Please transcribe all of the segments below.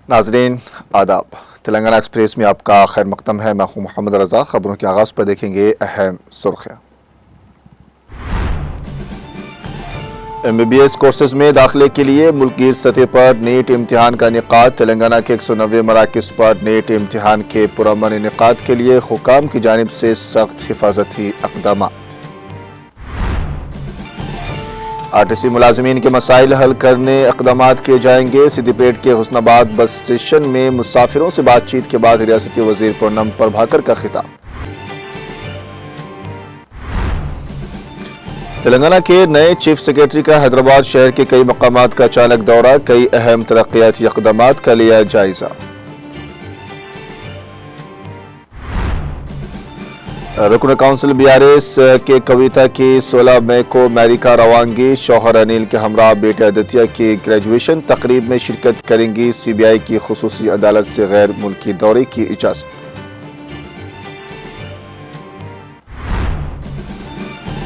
नाजरीन आदाब। तेलंगाना एक्सप्रेस में आपका खैर मकदम है। मैं हूं मोहम्मद रजा। खबरों के आगाज पर देखेंगे अहम सुर्खियां। MBBS कोर्सेज में दाखिले के लिए मुल्की सतह पर नीट इम्तिहान का इनेकाद। तेलंगाना के 190 मराकज़ पर नीट इम्तिहान के पुरअमन इनेकाद के लिए हुकाम की जानिब से सख्त हिफाजती इक़दाम। RTC मुलाजमीन के मसाइल हल करने इक़दामात किए जाएंगे। सिद्दीपेट के हुस्नाबाद बस स्टेशन में मुसाफिरों से बातचीत के बाद रियासती वज़ीर पूनम प्रभाकर का खिताब। तेलंगाना के नए चीफ सेक्रेटरी का हैदराबाद शहर के कई मकामात का अचानक दौरा। कई अहम तरक्याती इक़दामात का लिया जायजा। रुकन काउंसिल BRS के कविता की 16 मई को अमेरिका रवानगी। शौहर अनिल के हमरा बेटे आदित्य की ग्रेजुएशन तकरीब में शिरकत करेंगी। CBI की खुसूसी अदालत से गैर मुल्की दौरे की इजाजत।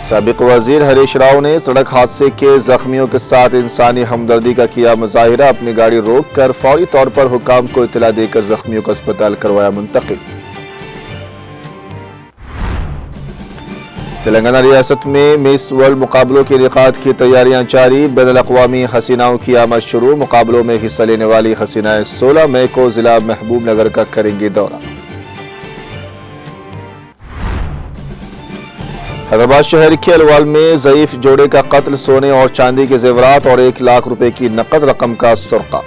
साबिक वजीर हरीश राव ने सड़क हादसे के जख्मियों के साथ इंसानी हमदर्दी का किया मुजाहिरा। अपनी गाड़ी रोक कर फौरी तौर पर हुकाम को इत्तला देकर जख्मियों को अस्पताल करवाया मुंतकिल। तेलंगाना रियासत में मिस वर्ल्ड मुकाबलों के इनेकाद की तैयारियां जारी। बैनुल-अक़वामी हसीनाओं की आमद शुरू। मुकाबलों में हिस्सा लेने वाली हसीनाएं 16 मई को जिला महबूब नगर का करेंगी दौरा। हैदराबाद शहर के अलवाल में ज़ईफ जोड़े का कत्ल। सोने और चांदी के जेवरात और 1 लाख रुपए की नकद रकम का सुरका।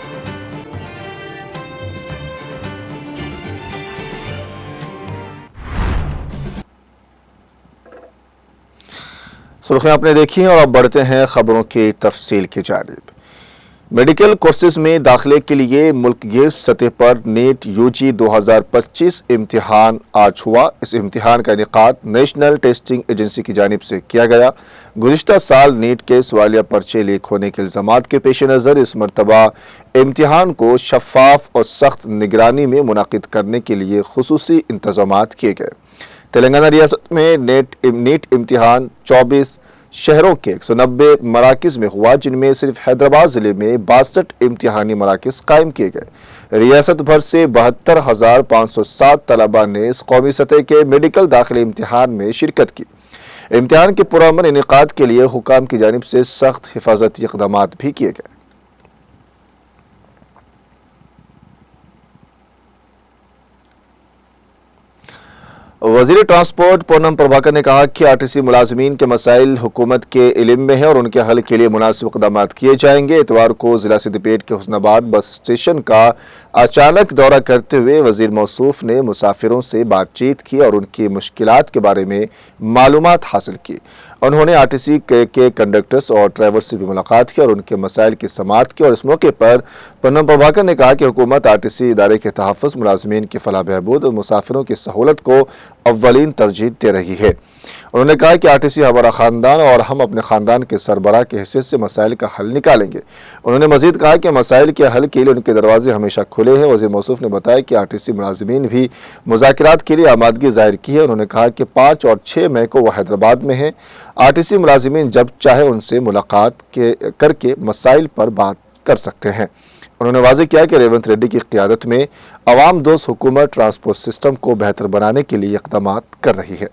सुर्खियां आपने देखी हैं और अब बढ़ते हैं खबरों की तफसील की जानिब। मेडिकल कोर्सेज में दाखिले के लिए मुल्क गिर सतह पर नीट UG 2025 इम्तिहान आज हुआ। इस इम्तिहान का इनेकाद नेशनल टेस्टिंग एजेंसी की जानिब से किया गया। गुज़िश्ता साल नीट के सवालिया पर्चे लीक होने के इल्ज़ामात के पेश नज़र इस मरतबा इम्तिहान को शफाफ और सख्त निगरानी में मुनाकिद करने के लिए खुसूसी इंतज़ामात किए गए। तेलंगाना रियासत में नीट इम्तिहान 24 शहरों के 190 मराकज़ में हुआ, जिनमें सिर्फ हैदराबाद ज़िले में 62 इम्तिहानी मराकज़ कायम किए गए। रियासत भर से 72,507 तलबा ने इस कौमी सतह के मेडिकल दाखिले इम्तिहान में शिरकत की। इम्तिहान के पुरअमन इनेकाद के लिए हुकाम की जानिब से सख्त हिफाजती इक़दामात भी किए गए। वज़ीर ट्रांसपोर्ट पूनम प्रभाकर ने कहा कि RTC मुलाजमीन के मसाइल हुकूमत के इल्म में है और उनके हल के लिए मुनासिब इक़दामात किए जाएंगे। इतवार को जिला सिद्दीपेट के हुस्नाबाद बस स्टेशन का अचानक दौरा करते हुए वज़ीर मौसूफ ने मुसाफिरों से बातचीत की और उनकी मुश्किलात के बारे में मालूमात हासिल की। उन्होंने RTC के कंडक्टर्स और ड्राइवर्स से भी मुलाकात की और उनके मसाइल की समाअत की। और इस मौके पर पूनम प्रभाकर ने कहा कि हुकूमत RTC इदारे के तहफ़्फ़ुज़, मुलाजमीन की फलाह बहबूद और मुसाफिरों की सहूलत को अव्वलीन तरजीह दे रही है। उन्होंने कहा कि RTC हमारा ख़ानदान और हम अपने ख़ानदान के सरबराह की हैसियत से मसाइल का हल निकालेंगे। उन्होंने मज़ीद कहा कि मसाइल के हल के लिए उनके दरवाजे हमेशा खुले हैं। वज़ीर मौसूफ ने बताया कि RTC मुलाज़मीन भी मुज़ाकरात के लिए आमादगी ज़ाहिर की है। उन्होंने कहा कि 5 और 6 मई को वह हैदराबाद में हैं। RTC मुलाज़मीन जब चाहे उनसे मुलाकात करके मसाइल पर बात कर सकते हैं। उन्होंने वाज़ेह किया कि रेवंत रेड्डी की क़ियादत में अवाम दोस्त हुकूमत ट्रांसपोर्ट सिस्टम को बेहतर बनाने के लिए इक़दामात कर रही है।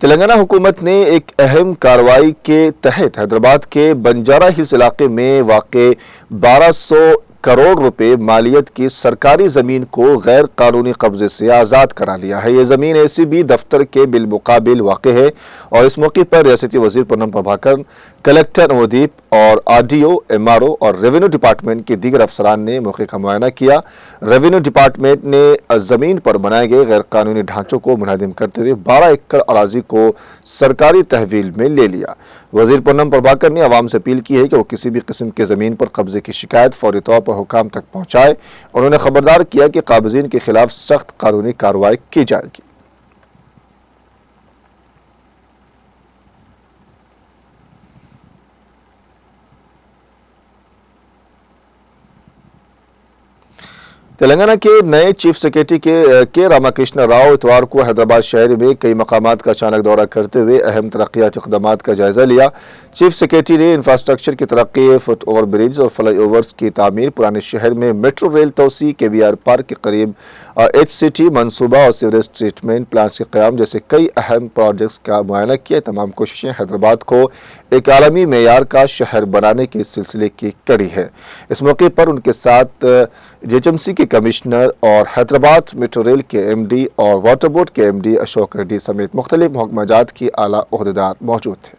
तेलंगाना हुकूमत ने एक अहम कार्रवाई के तहत हैदराबाद के बंजारा हिल्स इलाके में वाक़े 1200 करोड़ रुपए मालियत की सरकारी ज़मीन को गैर कानूनी कब्जे से आज़ाद करा लिया है। ये ज़मीन ACB दफ्तर के बिलमुकाबिल वाक़े है और इस मौके पर रियासती वज़ीर पूनम प्रभाकर, कलेक्टर नवदीप और RDO, MRO और रेवेन्यू डिपार्टमेंट के दीगर अफसरान ने मौके का मुआयना किया। रेवेन्यू डिपार्टमेंट ने ज़मीन पर बनाए गए गैर कानूनी ढांचों को मुनहदिम करते हुए 12 एकड़ अराजी को सरकारी तहवील में ले लिया। वज़ीर पूनम प्रभाकर ने आवाम से अपील की है कि वो किसी भी किस्म के ज़मीन पर कब्जे की शिकायत फौरी तौर पर हुकाम तक पहुँचाए। उन्होंने खबरदार किया कि काबिज़ीन के खिलाफ सख्त कानूनी कार्रवाई की जाएगी। तेलंगाना के नए चीफ सेक्रेटरी के रामाकृष्ण राव इतवार को हैदराबाद शहर में कई मकामात का अचानक दौरा करते हुए अहम तरक्याती इक़दामात का जायजा लिया। चीफ सेक्रेटरी ने इंफ्रास्ट्रक्चर की तरक्की, फुट ओवर ब्रिज और फ्लाई ओवर्स की तामीर, पुराने शहर में मेट्रो रेल तोसी, KBR पार्क के करीब HCT मनसूबा और सीवरेज ट्रीटमेंट प्लांट्स के क़याम जैसे कई अहम प्रोजेक्ट्स का मुआयना किया। तमाम कोशिशें हैदराबाद को एक आलमी मेयार का शहर बनाने के सिलसिले की कड़ी है। इस मौके पर उनके साथ JHMC के कमिश्नर और हैदराबाद मेट्रो रेल के MD और वाटर बोर्ड के MD अशोक रेड्डी समेत मुख्तलिफ महकमाजात के आला ओहदेदार मौजूद थे।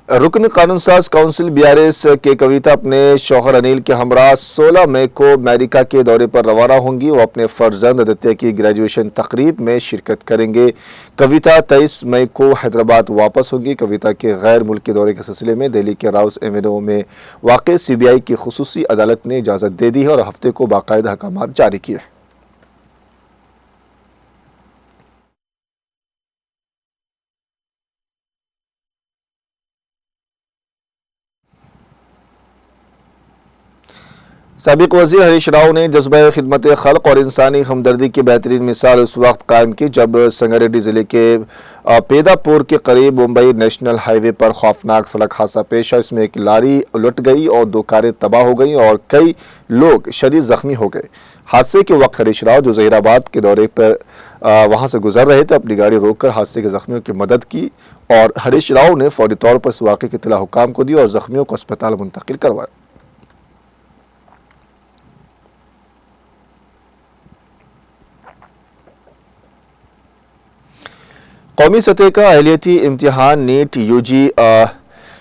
रुकन कानून साज काउंसिल BRS के कविता अपने शौहर अनिल के हमरा 16 मई को अमेरिका के दौरे पर रवाना होंगी। वो अपने फर्जंद आदित्य की ग्रेजुएशन तकरीब में शिरकत करेंगे। कविता 23 मई को हैदराबाद वापस होंगी। कविता के गैर मुल्की दौरे के सिलसिले में दिल्ली के राउस एवेन्यू में वाक़ CBI की खुसूसी अदालत ने इजाज़त दे दी है और हफ्ते को बाकायदा अहकामात जारी किए। साबिक वज़ीर हरीश राव ने जज्बा खिदमत खल्क और इंसानी हमदर्दी की बेहतरीन मिसाल उस वक्त कायम की जब संगारेड्डी ज़िले के पेदापुर के करीब मुंबई नेशनल हाईवे पर खौफनाक सड़क हादसा पेश आया। इसमें एक लारी उलट गई और 2 कारें तबाह हो गईं और कई लोग शदीद जख्मी हो गए। हादसे के वक्त हरीश राव जो ज़हीराबाद के दौरे पर वहां से गुजर रहे थे, अपनी गाड़ी रोककर हादसे के जख्मियों की मदद की और हरीश राव ने फौरी तौर पर इस वाक़े की इत्तला हुकाम को दी और जख्मियों को अस्पताल मुंतकिल करवाया। कौमी सतह का अहलियती इम्तिहान नीट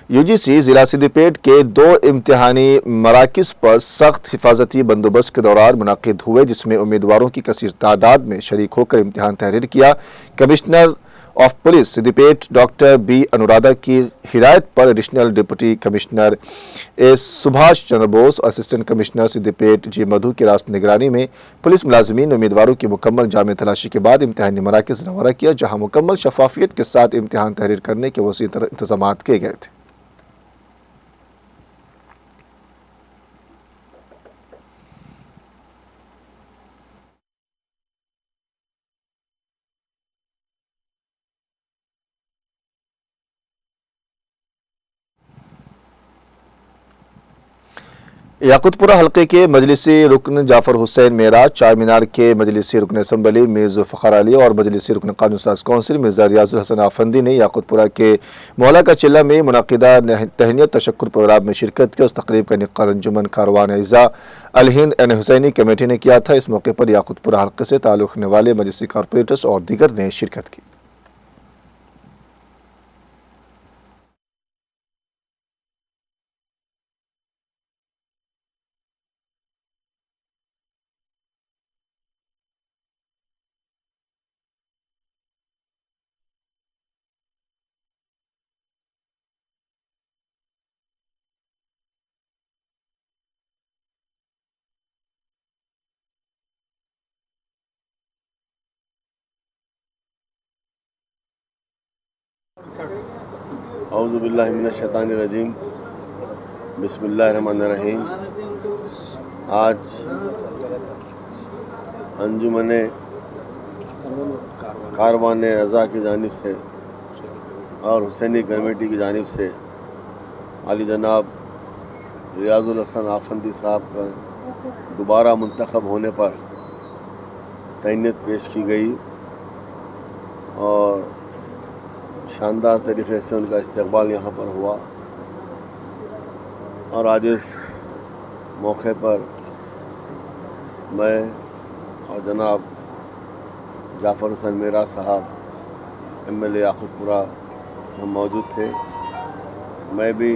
UGC ज़िला सिद्दीपेट के 2 इम्तिहानी मराकिज़ पर सख्त हिफाजती बंदोबस्त के दौरान मुनक़िद हुए, जिसमें उम्मीदवारों की कसीर तादाद में शरीक होकर इम्तिहान तहरीर किया। Commissioner of police Siddipet doctor B Anuradha की हिदायत पर additional deputy commissioner S Subhash Chandra Bose, assistant commissioner Siddipet G Madhu की रास्त निगरानी में पुलिस मुलाजमीन ने उम्मीदवारों की मुकम्मल जामे तलाशी के बाद इम्तिहानी मराकिज़ रवाना किया, जहाँ मुकम्मल शफाफियत के साथ इम्तिहान तहरीर करने के वसी इंतजाम किए गए थे। याकुतपुरा हल्के के मजलिसी रुकन जाफर हुसैन मेराज, चार मीनार के मजलिसी रुकन असम्बली मीर जुल्फ़िकार अली और मजलिसी रुकन कानून साज कौंसिल मिर्ज़ा रियाजुल हसन आफंदी ने याकुतपुरा के मौला का चिल्ला में मुनाकिदा तहनीत तशक्कुर प्रोग्राम में शिरकत की। उस तकरीब का इनेक़ाद अंजुमन कारवान इज़्ज़ा अल हिंद एन हुसैनी कमेटी ने किया था। इस मौके पर याकुतपुरा हल्के से ताल्लुक़ रखने वाले मजलिसी कारपोरेटर्स और दीगर ने शिरकत की। औज़ु बिल्लाहि मिनश शैतानिर रजीम, बिस्मिल्लाहिर रहमानिर रहीम। आज अंजुमने कारवान अज़ा की जानिब से और हुसैनी कमेटी की जानिब से आली जनाब रियाजुल हसन आफंदी साहब का दोबारा मुंतखब होने पर तहनीत पेश की गई और शानदार तरीक़े से उनका इस्तक़बाल यहाँ पर हुआ। और आज इस मौके पर मैं और जनाब जाफ़र हुसैन मेरा साहब MLA याकुतपुरा हम मौजूद थे। मैं भी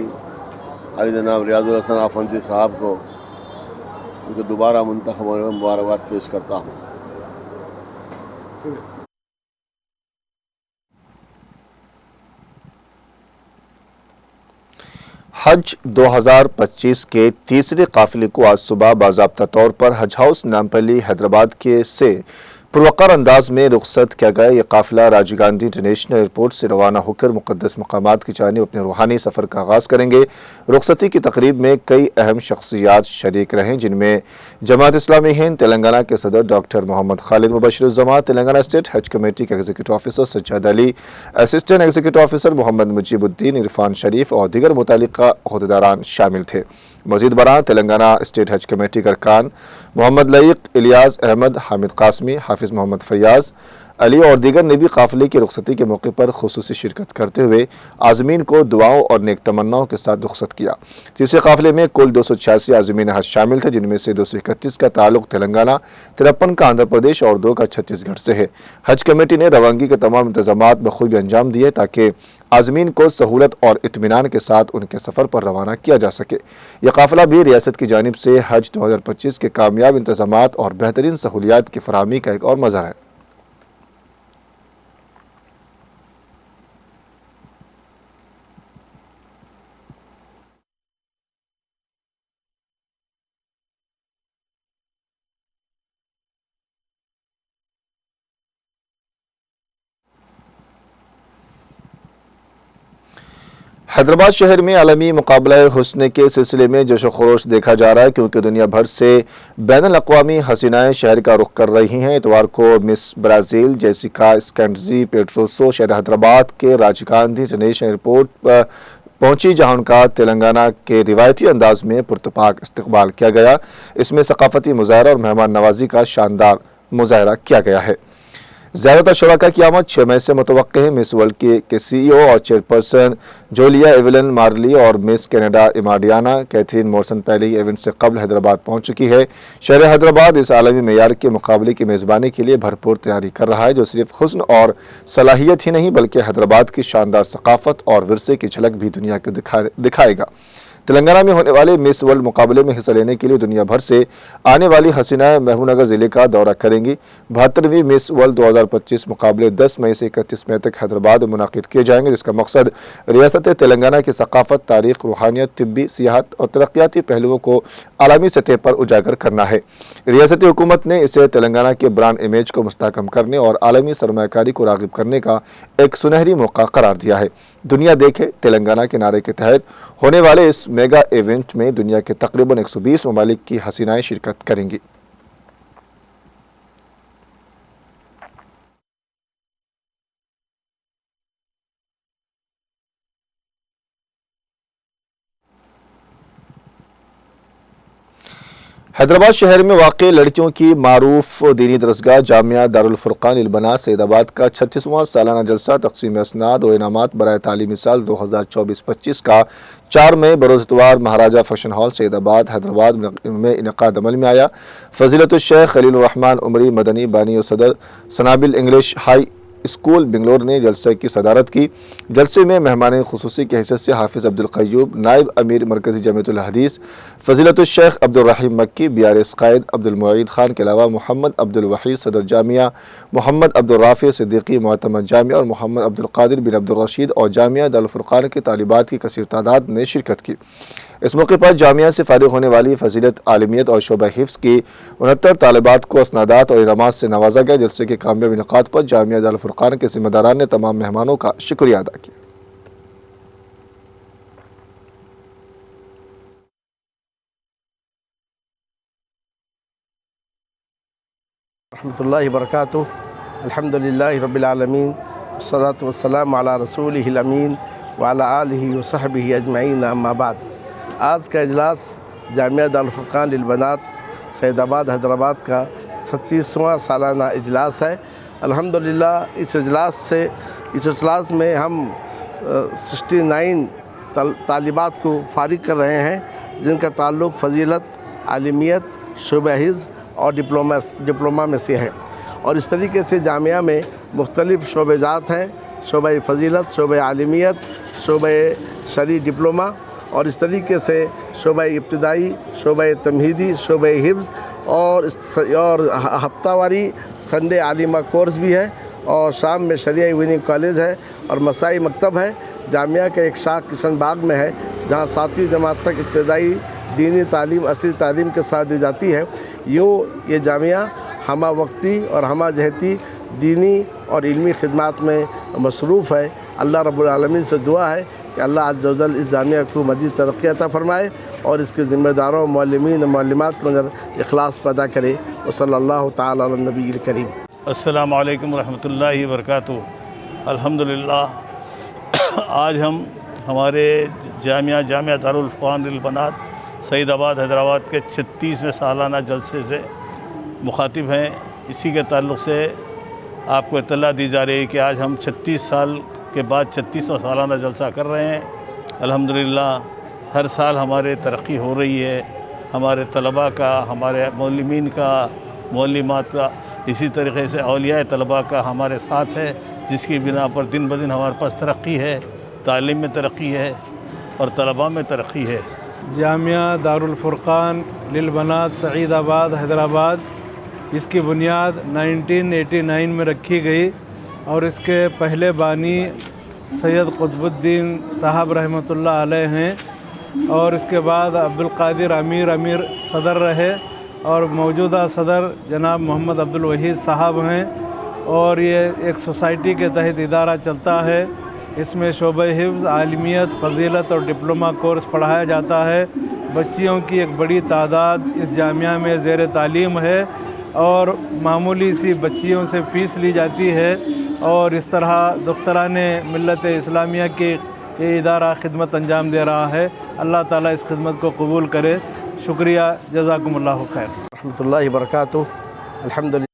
आली जनाब रियाजुल हसन आफंदी साहब को उनके दोबारा मुंतखब होने में मुबारकबाद पेश करता हूँ। हज 2025 के तीसरे काफिले को आज सुबह बाज़ाब्ता तौर पर हज हाउस नामपल्ली हैदराबाद के से पुरवकार अंदाज में रुखसत किया गया ये काफिला राजीव गांधी इंटरनेशनल एयरपोर्ट से रवाना होकर मुक़द्दस मकामात की जानिब अपने रूहानी सफ़र का आगाज़ करेंगे। रुखसती की तकरीब में कई अहम शख्सियात शरीक रहे, जिनमें जमात इस्लामी हिंद तेलंगाना के सदर डॉक्टर मोहम्मद खालिद मुबशरुज़्ज़मात, तेलंगाना स्टेट हज कमेटी के executive officer Sajjad Ali, assistant executive officer Mohammed Mujeebuddin, Irfan Sharif और दीगर मुतल्लिका अहदेदारान शामिल थे। मजीद बरां तेलंगाना स्टेट हज कमेटी के अरकान मोहम्मद लईक, इलियास अहमद, हामिद कासमी, हाफिज़ मोहम्मद फैयाज अली और दीगर ने भी काफिले की रुखसती के मौके पर खुसूसी शिरकत करते हुए आज़मीन को दुआओं और नेक तमन्नाओं के साथ रुखसत किया। तीसरे काफिले में कुल 286 आज़मीन हज शामिल थे, जिनमें से 231 का ताल्लुक तेलंगाना, 53 का आंध्र प्रदेश और 2 का छत्तीसगढ़ से है। हज कमेटी ने रवानगी के तमाम इंतजामात बखूबी अंजाम दिए ताकि आज़मीन को सहूलत और इत्मीनान के साथ उनके सफ़र पर रवाना किया जा सके। यह काफिला भी रियासत की जानिब से हज 2025 के कामयाब इंतजामात और बेहतरीन सहूलियात की फराहमी का एक और मज़हर है। हैदराबाद शहर में आलमी मुकाबला हुस्न के सिलसिले में जोश व खरोश देखा जा रहा है, क्योंकि दुनिया भर से बैनुल अक़वामी हसीनाएं शहर का रुख कर रही हैं। इतवार को मिस ब्राज़ील जेसिका स्कैंडजी पेट्रोसो शहर हैदराबाद के राजीव गांधी इंटरनेशनल एयरपोर्ट पर पहुंची, जहां उनका तेलंगाना के रिवायती अंदाज में पुरतपाक इस्तकबाल किया गया। इसमें सकाफती मुज़ाहरा और मेहमान नवाजी का शानदार मुज़ाहरा किया गया है। ज़्यादातर शुरका की आमद 6 मई से मुतवक्के है। मिस वर्ल्ड के CEO और चेयरपर्सन जोलिया एवलन मार्ली और मिस कनाडा इमाडियाना कैथरीन मॉर्सन पहले ही इवेंट से कबल हैदराबाद पहुंच चुकी है। शहर हैदराबाद इस आलमी मेयार के मुकाबले की मेज़बानी के लिए भरपूर तैयारी कर रहा है, जो सिर्फ हुस्न और सलाहियत ही नहीं बल्कि हैदराबाद की शानदार सकाफत और विरसे की झलक भी दुनिया को दिखाएगा। तेलंगाना में होने वाले मिस वर्ल्ड मुकाबले में हिस्सा लेने के लिए दुनिया भर से आने वाली हसीनाएं महबूबनगर जिले का दौरा करेंगी। 72वीं मिस वर्ल्ड 2025 मुकाबले 10 मई से 31 मई तक हैदराबाद में मुनाकिद किए जाएंगे, जिसका मकसद रियासत तेलंगाना की सकाफत, तारीख, रूहानियत, तिब्बी, सियाहत और तरक्याती पहलुओं को आलमी सतह पर उजागर करना है। रियासती हुकूमत ने इसे तेलंगाना के ब्रांड इमेज को मुस्तहकम करने और आलमी सरमायाकारी को राग़िब करने का एक सुनहरी मौका करार दिया है। दुनिया देखे तेलंगाना के नारे के तहत होने वाले इस मेगा इवेंट में दुनिया के तकरीबन 120 ममालिक की हसीनाएं शिरकत करेंगी। हैदराबाद शहर में वाक़ लड़कियों की मारूफ दीनी दरसगाह जामिया दारुल फुरकान इल बनात सैदाबाद का 36वां सालाना जलसा तक़सीम असनाद व इनामात बराए तालीमी साल 2024-25 का 4 मई बरोज़ इतवार महाराजा फंक्शन हॉल सैदाबाद हैदराबाद में इनक़ाद अमल में आया। फ़ज़ीलतुल शेख खलीलुर रहमान उमरी मदनी बानी और सदर सनाबिल इंग्लिश हाई स्कूल बेंगलोर ने जलसे की सदारत की। जलसे में मेहमान खुसूसी की हैसियत से हाफिज़ अब्दुल क़य्यूम, नायब अमीर मरकज़ी जमीयतुल हदीस फ़ज़ीलतुल शेख अब्दुल रहीम मक्की, BRS क़ायद अब्दुल मुईद खान के अलावा मोहम्मद अब्दुल वहीद सदर जामिया, मोहम्मद अब्दुल राफ़ी सिद्दीक़ी मुअतमद जामिया और मोहम्मद अब्दुल क़ादिर बिन अब्दुल रशीद और जामिया दारुल फुरक़ान के तालिबात की कसीर तादाद ने शिरकत की। इस मौके पर जामिया से फारिग होने वाली फजीलत, आलमियत और शोबा हिफ्ज़ की 69 तालिबात को असनादात और इनामात से नवाजा गया। जलसे के कामयाब इनक़ाद पर जामिया दारुल फुरक़ान के ज़िम्मेदारान ने तमाम मेहमानों का शुक्रिया अदा किया। रहमतुल्लाहि बरकातुहू, अल्हम्दुलिल्लाहि रब्बिल आलमीन, वस्सलातु वस्सलामु अला रसूलिहिल अमीन व अला आलिहि व सहबिहि अजमईन, अम्मा बाद। आज का इजलास जामिया दारुल फुरक़ान लिल बनात सैदाबाद हैदराबाद का 36वां सालाना इजलास है। अल्हम्दुलिल्लाह इस इजलास में हम 69 तालिबात को फारिग कर रहे हैं, जिनका ताल्लुक़ फ़जीलत, आलिमियत, शोबा हिफ्ज़ और डिप्लोमा में से है। और इस तरीके से जामिया में मुख्तलिफ़ शोबेजात हैं, शोबा फ़जीलत, शोबा आलिमियत, शोबा शरी डिप्लोमा और इस तरीके से शोबा इब्तिदाई, शोबा तमहीदी, शोबा हिफ्ज़ और हफ्तावारी संडे आलिमा कोर्स भी है और शाम में शरिया इवनिंग कॉलेज है और मसाई मकतब है। जामिया का एक शाख किशन बाग में है, जहाँ 7वीं जमात तक इब्तिदाई दीनी तालीम, असली तालीम के साथ दी जाती है। यूँ ये जामिया हमा वक्ती और हमा जहती दीनी और इल्मी खिदमत में मसरूफ़ है। अल्लाह रब्बुल आलमीन से दुआ है कि अल्लाह अज़्ज़ व जल इस जामिया को मज़ीद तरक्की अता फ़रमाए और इसके ज़िम्मेदारों मौलमीन और मौलमात के अंदर इखलास पैदा करे। व सल्लल्लाहु ताला अला नबील करीम। अस्सलामु अलैकुम रहमतुल्लाहि व बरकातुहू। अल्हम्दुलिल्लाह आज हम हमारे जामिया दारुल फ़ुरक़ान लिल बनात सईदाबाद हैदराबाद के 36वें सालाना जलसे से मुखातिब हैं। इसी के ताल्लुक़ से आपको इत्तला दी जा रही है कि आज हम 36 साल के बाद 36वां सालाना जलसा कर रहे हैं। अल्हम्दुलिल्लाह हर साल हमारे तरक्की हो रही है, हमारे तलबा का, हमारे मौलमीन का, मौलमात का, इसी तरीक़े से औलिया तलबा का हमारे साथ है, जिसकी बिना पर दिन ब दिन हमारे पास तरक्की है, तालीम में तरक्की है और तलबा में तरक्की है। जामिया दारुल फ़ुरक़ान लिल बनात सईदाबाद हैदराबाद, इसकी बुनियाद 1989 में रखी गई और इसके पहले बानी सैयद कुतुबुद्दीन साहब रहमतुल्लाह अलैह हैं और इसके बाद अब्दुल कादिर अमीर सदर रहे और मौजूदा सदर जनाब मोहम्मद अब्दुल वहीद साहब हैं। और ये एक सोसाइटी के तहत इदारा चलता है। इसमें शोबे हिफ्ज़, आलिमियत, फ़जीलत और डिप्लोमा कोर्स पढ़ाया जाता है। बच्चियों की एक बड़ी तादाद इस जामिया में ज़ेर तालीम है और मामूली सी बच्चियों से फ़ीस ली जाती है और इस तरह दुख्तराने मिल्लत इस्लामिया की ये इदारा खिदमत अंजाम दे रहा है। अल्लाह ताला इस खिदमत को कबूल करे। शुक्रिया, जज़ाकुमुल्लाहु खैर। रहमतुल्लाहि व बरकातुहू। अल्हम्दुलिल्लाह।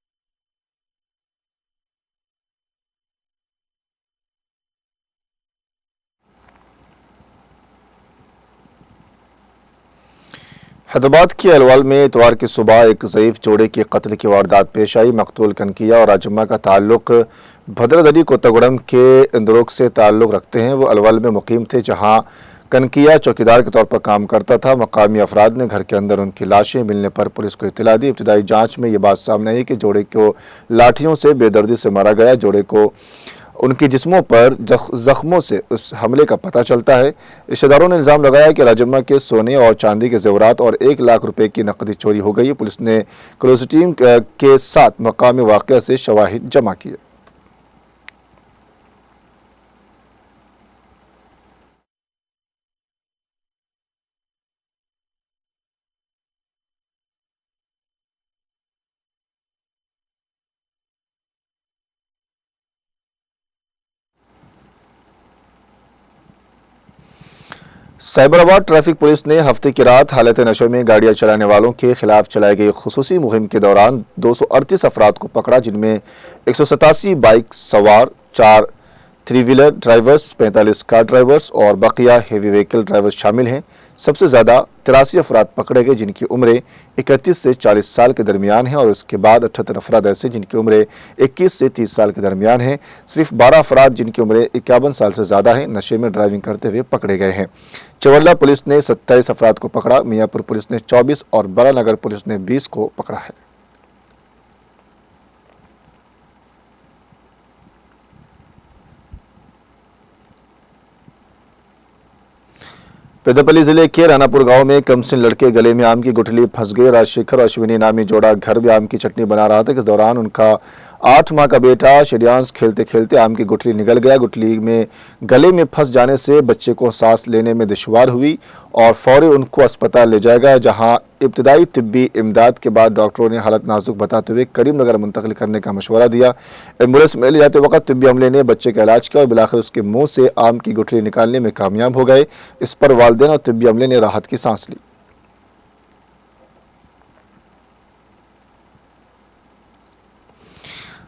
हैदराबाद के अलवाल में इतवार की सुबह एक ज़ईफ़ जोड़े की कत्ल की वारदात पेश आई। मकतूल कनकिया और राजम्मा का ताल्लुक़ भद्रदरी कोत्तागुड़म के इंदरोक से ताल्लुक़ रखते हैं। वो अलवाल में मुकीम थे, जहां कनकिया चौकीदार के तौर पर काम करता था। मकामी अफराद ने घर के अंदर उनकी लाशें मिलने पर पुलिस को इत्तला दी। इब्तदाई जाँच में ये बात सामने आई कि जोड़े को लाठियों से बेदर्दी से मारा गया। जोड़े को उनके जिस्मों पर जख्मों से उस हमले का पता चलता है। रिश्तेदारों ने इल्ज़ाम लगाया कि राजम्मा के सोने और चांदी के ज़ेवरात और 1 लाख रुपए की नकदी चोरी हो गई। पुलिस ने क्लोज टीम के साथ मकामी वाक़या से शवाहिद जमा किए। साइबराबाद ट्रैफिक पुलिस ने हफ्ते की रात हालत नशे में गाड़ियां चलाने वालों के खिलाफ चलाई गई खुसूसी मुहिम के दौरान 238 अफराद को पकड़ा, जिनमें 187 बाइक सवार, 4 3 व्हीलर ड्राइवर्स, 45 कार ड्राइवर्स और बकिया हेवी व्हीकल ड्राइवर्स शामिल हैं। सबसे ज़्यादा 83 अफराद पकड़े गए जिनकी उम्रें 31 से 40 साल के दरमियान हैं और उसके बाद 78 अफराद ऐसे जिनकी उम्रें 21 से 30 साल के दरमियान हैं। सिर्फ 12 अफराद जिनकी उम्रें 51 साल से ज़्यादा हैं नशे में ड्राइविंग करते हुए पकड़े गए हैं। चवल्ला पुलिस ने 27 अफराद को पकड़ा। मियाँपुर पुलिस ने 24 और बरानगर पुलिस ने 20 को पकड़ा है। पेद्दापल्ली जिले के रानापुर गांव में कमसिन लड़के गले में आम की गुठली फंस गई। राजशेखर और अश्विनी नामी जोड़ा घर में आम की चटनी बना रहा था। इस दौरान उनका 8 माह का बेटा श्रेयांश खेलते खेलते आम की गुठली निकल गया। गुठली में गले में फंस जाने से बच्चे को सांस लेने में दुश्वार हुई और फौरी उनको अस्पताल ले जाया गया, जहां इब्तदाई तिब्बी इमदाद के बाद डॉक्टरों ने हालत नाजुक बताते हुए करीमनगर मुंतकिल करने का मशवरा दिया। एम्बुलेंस में ले जाते वक्त तिब्बी अमले ने बच्चे का इलाज किया और बिलाखिर उसके मुंह से आम की गुठली निकालने में कामयाब हो गए। इस पर वालिदैन और तिब्बी अमले ने राहत की सांस ली।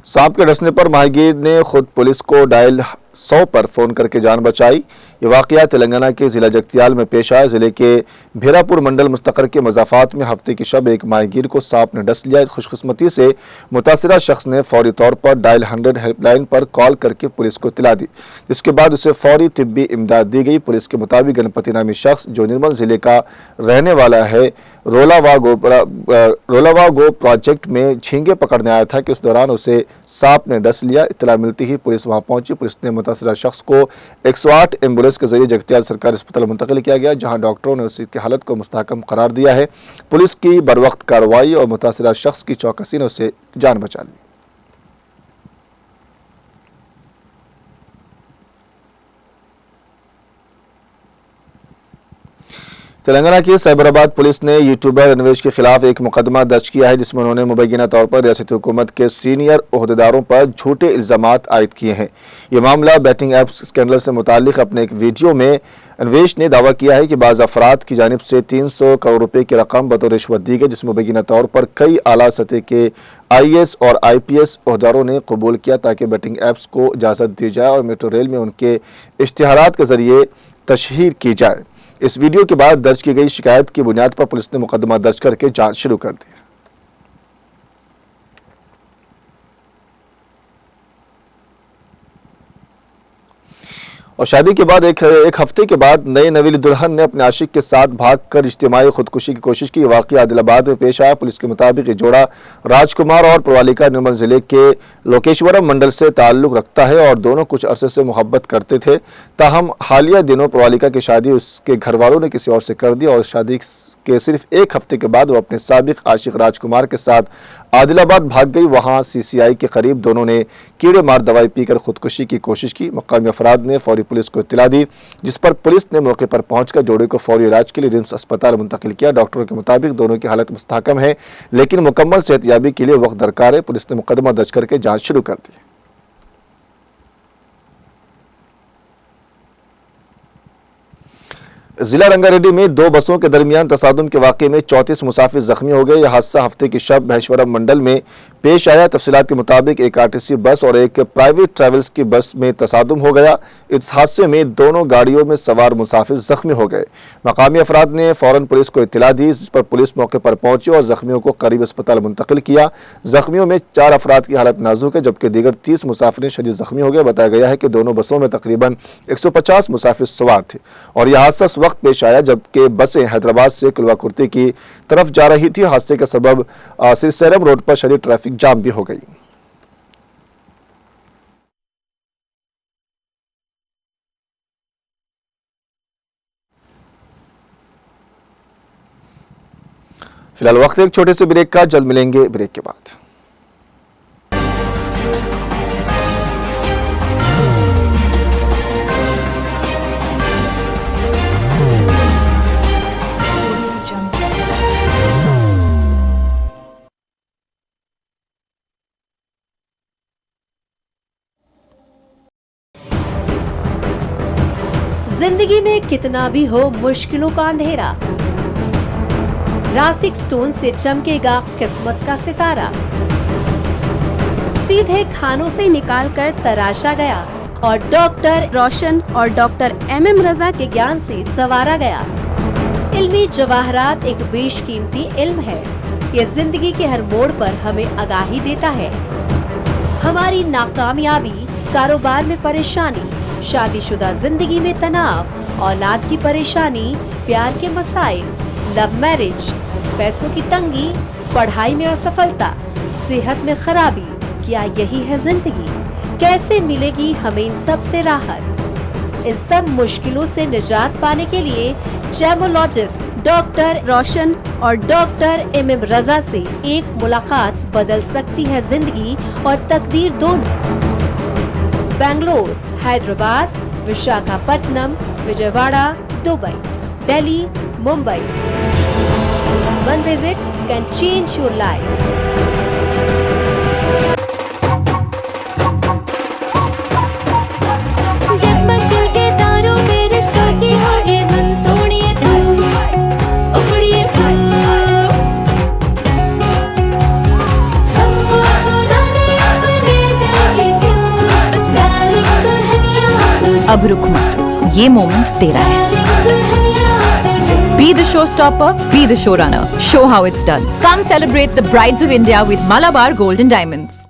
सांप के डसने पर माहीगीर ने खुद पुलिस को डायल 100 पर फोन करके जान बचाई। ये वाकया तेलंगाना के जिला जगतियाल में पेश आया। जिले के भेरापुर मंडल मुस्तकर के मज़ाफ़ात में हफ्ते की शब एक माहीगीर को सांप ने डस लिया। खुशकिस्मती से मुतासिरा शख्स ने फौरी तौर पर डायल 100 हेल्पलाइन पर कॉल करके पुलिस को इत्तला दी, जिसके बाद उसे फौरी तिब्बी इमदाद दी गई। पुलिस के मुताबिक गणपति नामी शख्स जो निर्मल जिले का रहने वाला है रोलावागो प्रोजेक्ट में झींगे पकड़ने आया था कि उस दौरान उसे सांप ने डस लिया। इत्तला मिलती ही पुलिस वहां पहुंची। पुलिस ने मुतासिरा शख्स को 108 एम्बुलेंस के जरिए जगतियाल सरकारी अस्पताल मुंतकिल किया गया, जहां डॉक्टरों ने उसकी हालत को मुस्तहकम करार दिया है। पुलिस की बरवक्त कार्रवाई और मुतासिरा शख्स की चौकसी ने उसे जान बचा ली। तेलंगाना की साइबराबाद पुलिस ने यूट्यूबर अनवेश के खिलाफ एक मुकदमा दर्ज किया है, जिसमें उन्होंने मुबैना तौर पर रियासती हुकूमत के सीनियर ओहदेदारों पर झूठे इल्ज़ामात आयद किए हैं। ये मामला बैटिंग ऐप्स स्कैंडल से मुताल्लिक अपने एक वीडियो में अनवेश ने दावा किया है कि बाज़ अफराद की जानिब से 300 करोड़ रुपए की रकम बतौर रिश्वत दी गई, जिसमें मुबैना तौर पर कई आला सतह के IAS और IPS ओहदेदारों ने कबूल किया ताकि बैटिंग ऐप्स को इजाज़त दी जाए और मेट्रो रेल में उनके इश्तिहारात के जरिए तशहीर की जाए। इस वीडियो के बाद दर्ज की गई शिकायत की बुनियाद पर पुलिस ने मुकदमा दर्ज करके जांच शुरू कर दी। और शादी के बाद एक हफ्ते के बाद नई नवेली दुल्हन ने अपने आशिक के साथ भागकर इज्तिमाई खुदकुशी की कोशिश की। वाक़या आदिलाबाद में पेश आया। पुलिस के मुताबिक ये जोड़ा राजकुमार और प्रवालिका निर्मल जिले के लोकेश्वरम मंडल से ताल्लुक़ रखता है और दोनों कुछ अरसे से मोहब्बत करते थे। ताहम हालिया दिनों प्रवालिका की शादी उसके घर वालों ने किसी और से कर दी और शादी के सिर्फ एक हफ्ते के बाद वो अपने साबिक आशिक राजकुमार के साथ आदिलाबाद भाग गई। वहाँ CCI के करीब दोनों ने कीड़े मार दवाई पीकर खुदकुशी की कोशिश की। मकामी अफराद ने फौरी पुलिस को इत्तला दी, जिस पर पुलिस ने मौके पर पहुंचकर जोड़े को फौरी इलाज के लिए रिम्स अस्पताल मुंतकिल किया। डॉक्टरों के मुताबिक दोनों की हालत मुस्तहकम है, लेकिन मुकम्मल सेहतयाबी के लिए वक्त दरकार है। पुलिस ने मुकदमा दर्ज करके जांच शुरू कर दी। जिला रंगारेड्डी में दो बसों के दरमियान तसादुम के वाक़े में 34 मुसाफिर जख्मी हो गए। यह हादसा हफ्ते की शब महेश्वरम मंडल में पेश आया। तफसीलात के मुताबिक एक RTC बस और एक प्राइवेट ट्रैवल्स की बस में तसादुम हो गया। इस हादसे में दोनों गाड़ियों में सवार मुसाफिर जख्मी हो गए। मकामी अफराद ने फौरन पुलिस को इत्तला दी, जिस पर पुलिस मौके पर पहुंची और जख्मियों को करीब अस्पताल मुंतकिल किया। जख्मियों में 4 अफराद की हालत नाजुक है, जबकि दीगर 30 मुसाफिर शदीद जख्मी हो गए। बताया गया है कि दोनों बसों में तकरीबन 150 मुसाफिर सवार थे और यह हादसा उस वक्त पेश आया जबकि बसें हैदराबाद से कुलवाकुर्ती की तरफ जा रही थी। हादसे के सबब सिरसैरम रोड पर शदीद ट्रैफिक जाम भी हो गई। फिलहाल वक्त एक छोटे से ब्रेक का, जल्द मिलेंगे ब्रेक के बाद। जिंदगी में कितना भी हो मुश्किलों का अंधेरा, रासिक स्टोन से चमकेगा किस्मत का सितारा। सीधे खानों से निकालकर तराशा गया और डॉक्टर रोशन और डॉक्टर MM रजा के ज्ञान से संवारा गया। इल्मी जवाहरात एक बेशकीमती इल्म है। ये जिंदगी के हर मोड़ पर हमें आगाही देता है। हमारी नाकामयाबी, कारोबार में परेशानी, शादीशुदा जिंदगी में तनाव, औलाद की परेशानी, प्यार के मसाइल, लव मैरिज, पैसों की तंगी, पढ़ाई में असफलता, सेहत में खराबी, क्या यही है जिंदगी? कैसे मिलेगी हमें इन सब से राहत? इस सब मुश्किलों से निजात पाने के लिए जेमोलॉजिस्ट डॉक्टर रोशन और डॉक्टर MM रजा से एक मुलाकात बदल सकती है जिंदगी और तकदीर दोनों। Bangalore, Hyderabad, Visakhapatnam, Vijayawada, Dubai, Delhi, Mumbai. One visit can change your life. जगमग दिल के तारों में रिश्तों की होगी धुन, सोनिए तू, उखड़िए तू, सबको सुनाने अपने दिल की ट्यून, डार्लिंग दुल्हनिया तुझे, अब रुक मत, ये मोमेंट तेरा है। Be the showstopper, be the showrunner. Show how it's done. Come celebrate the Brides of India with Malabar Gold and Diamonds.